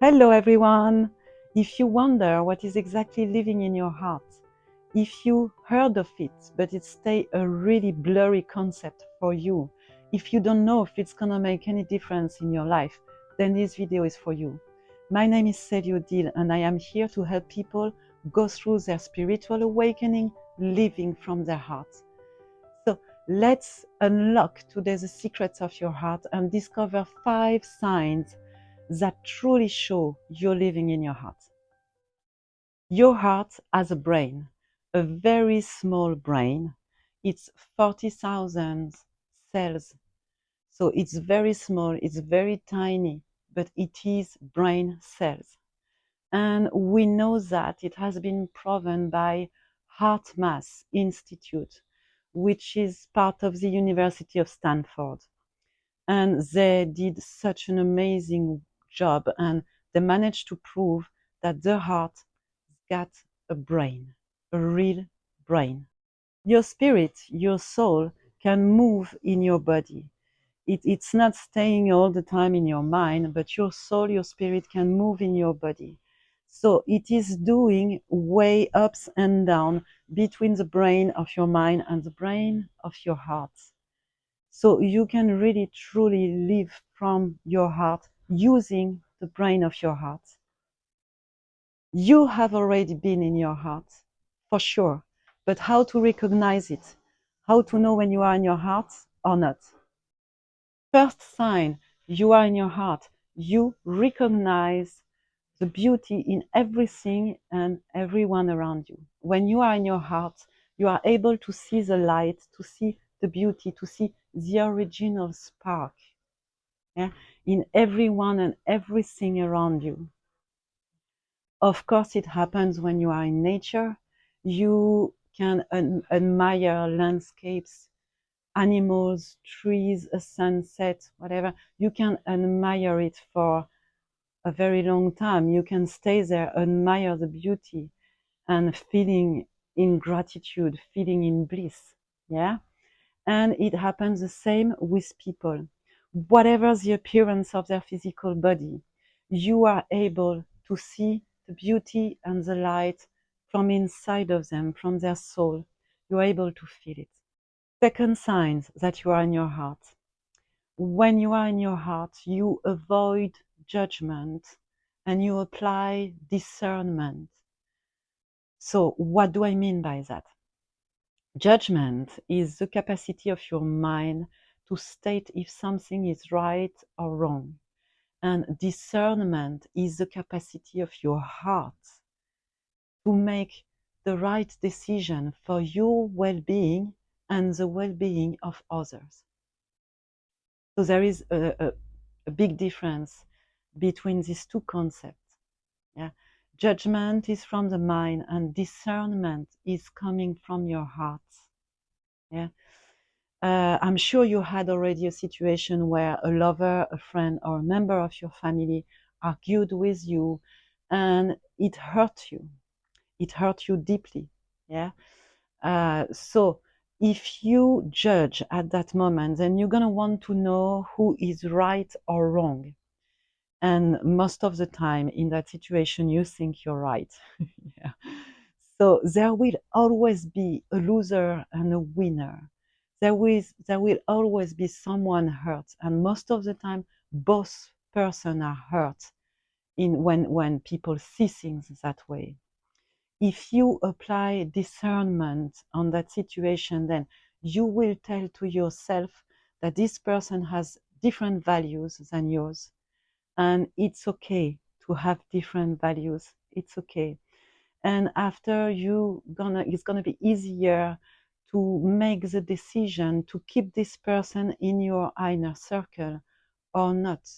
Hello everyone! If you wonder what is exactly living in your heart, if you heard of it but it stay a really blurry concept for you, if you don't know if it's gonna make any difference in your life, then this video is for you. My name is Célie Odile and I am here to help people go through their spiritual awakening, living from their heart. So let's unlock today the secrets of your heart and discover 5 signs that truly show you're living in your heart. Your heart has a brain, a very small brain. It's 40,000 cells. So it's very small, it's very tiny, but it is brain cells. And we know that it has been proven by HeartMath Institute, which is part of the University of Stanford. And they did such an amazing job and they managed to prove that the heart got a brain, a real brain. Your spirit, your soul can move in your body. It's not staying all the time in your mind, but your soul, your spirit can move in your body. So it is doing way ups and down between the brain of your mind and the brain of your heart. So you can really truly live from your heart using the brain of your heart. You have already been in your heart, for sure. But how to recognize it? How to know when you are in your heart or not? First sign you are in your heart, you recognize the beauty in everything and everyone around you. When you are in your heart, you are able to see the light, to see the beauty, to see the original spark, yeah, in everyone and everything around you. Of course, it happens when you are in nature. You can admire landscapes, animals, trees, a sunset, whatever. You can admire it for a very long time. You can stay there, admire the beauty and feeling in gratitude, feeling in bliss. Yeah. And it happens the same with people. Whatever the appearance of their physical body, you are able to see the beauty and the light from inside of them, from their soul. You're able to feel it. Second sign that you are in your heart. When you are in your heart, you avoid judgment and you apply discernment. So what do I mean by that? Judgment is the capacity of your mind to state if something is right or wrong. And discernment is the capacity of your heart to make the right decision for your well-being and the well-being of others. So there is a big difference between these two concepts. Yeah? Judgment is from the mind and discernment is coming from your heart. Yeah? I'm sure you had already a situation where a lover, a friend, or a member of your family argued with you and it hurt you. It hurt you deeply. Yeah. So if you judge at that moment, then you're going to want to know who is right or wrong. And most of the time in that situation, you think you're right. Yeah. So there will always be a loser and a winner. There will always be someone hurt, and most of the time, both persons are hurt in when people see things that way. If you apply discernment on that situation, then you will tell to yourself that this person has different values than yours, and it's okay to have different values. It's okay. And after it's gonna be easier to make the decision to keep this person in your inner circle or not.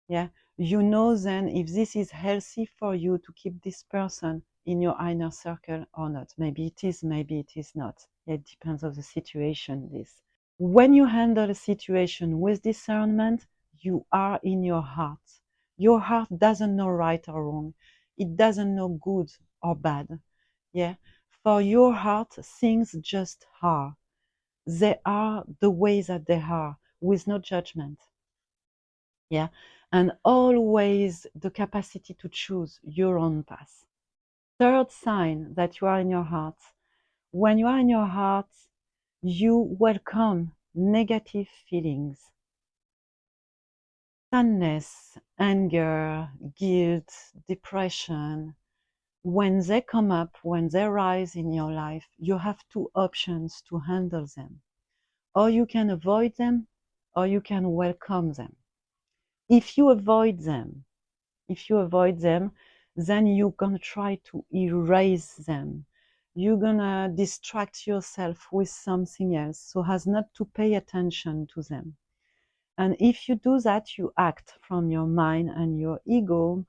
Yeah, you know then if this is healthy for you to keep this person in your inner circle or not. Maybe it is, maybe it is not. It depends on the situation. This when you handle a situation with discernment, you are in your heart. Your heart doesn't know right or wrong. It doesn't know good or bad. Yeah. For your heart, things just are. They are the way that they are, with no judgment. Yeah. and always the capacity to choose your own path. Third sign that you are in your heart. When you are in your heart, you welcome negative feelings. Sadness, anger, guilt, depression. When they come up, when they rise in your life, you have two options to handle them. Or you can avoid them, or you can welcome them. If you avoid them, then you're gonna try to erase them. You're gonna distract yourself with something else so as not to pay attention to them. And if you do that, you act from your mind and your ego,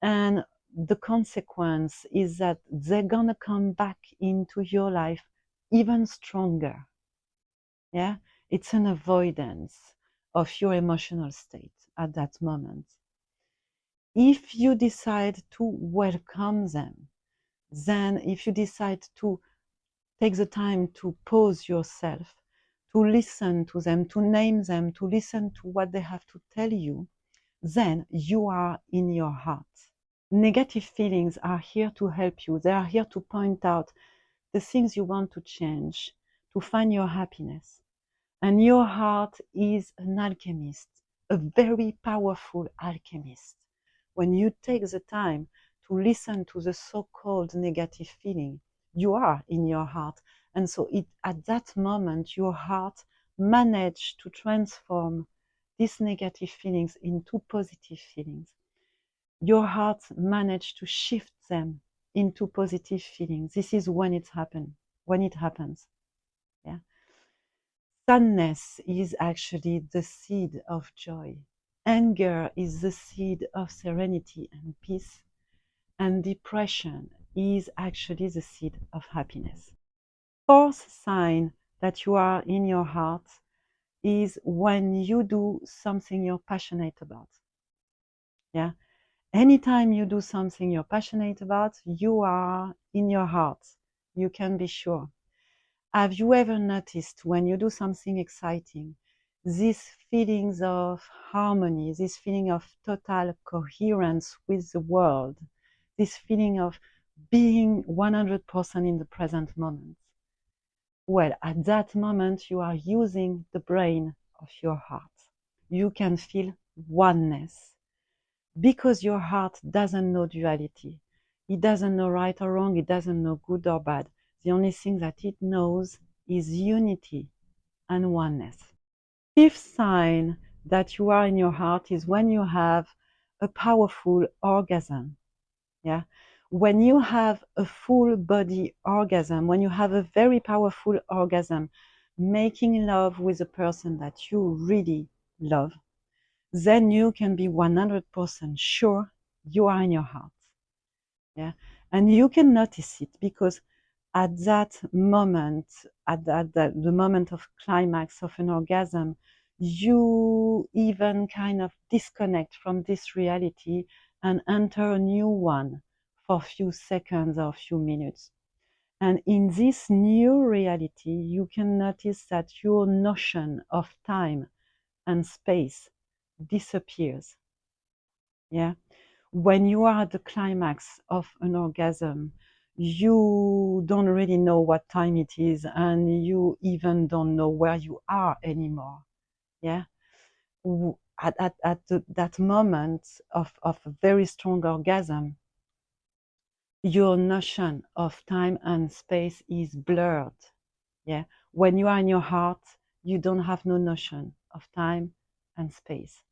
and the consequence is that they're gonna come back into your life even stronger. Yeah, it's an avoidance of your emotional state at that moment. If you decide to welcome them, then if you decide to take the time to pause yourself, to listen to them, to name them, to listen to what they have to tell you, then you are in your heart. Negative feelings are here to help you. They are here to point out the things you want to change, to find your happiness. And your heart is an alchemist, a very powerful alchemist. When you take the time to listen to the so-called negative feeling, you are in your heart. And so at that moment, your heart managed to transform these negative feelings into positive feelings. Your heart managed to shift them into positive feelings. This is when it happens. Yeah. Sadness is actually the seed of joy. Anger is the seed of serenity and peace. And depression is actually the seed of happiness. Fourth sign that you are in your heart is when you do something you're passionate about. Yeah. Anytime you do something you're passionate about, you are in your heart. You can be sure. Have you ever noticed when you do something exciting, these feelings of harmony, this feeling of total coherence with the world, this feeling of being 100% in the present moment? Well, at that moment, you are using the brain of your heart. You can feel oneness because your heart doesn't know duality. It doesn't know right or wrong. It doesn't know good or bad. The only thing that it knows is unity and oneness. Fifth sign that you are in your heart is when you have a powerful orgasm. Yeah. When you have a full body orgasm, when you have a very powerful orgasm, making love with a person that you really love, then you can be 100% sure you are in your heart. Yeah. And you can notice it because at that moment, the moment of climax of an orgasm, you even kind of disconnect from this reality and enter a new one for a few seconds or a few minutes. And in this new reality, you can notice that your notion of time and space disappears. Yeah. When you are at the climax of an orgasm, you don't really know what time it is, and you even don't know where you are anymore. Yeah. That moment of a very strong orgasm, your notion of time and space is blurred. Yeah. When you are in your heart, you don't have no notion of time and space.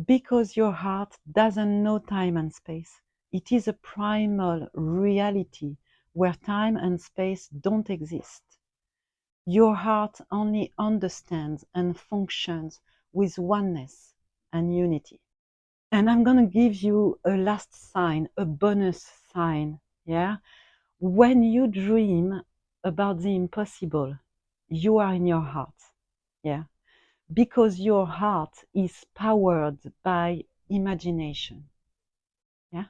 Because your heart doesn't know time and space. It is a primal reality where time and space don't exist. Your heart only understands and functions with oneness and unity. And I'm going to give you a last sign, a bonus sign. Yeah. When you dream about the impossible, you are in your heart. Yeah. Because your heart is powered by imagination. Yeah.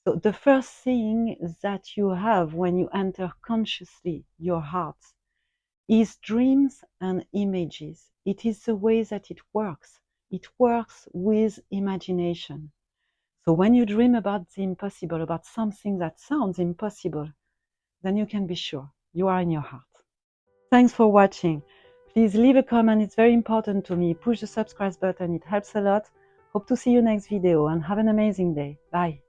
So the first thing that you have when you enter consciously your heart is dreams and images. It is the way that it works. It works with imagination. So when you dream about the impossible, about something that sounds impossible, then you can be sure you are in your heart. Thanks for watching. Please leave a comment, it's very important to me. Push the subscribe button, it helps a lot. Hope to see you next video and have an amazing day. Bye.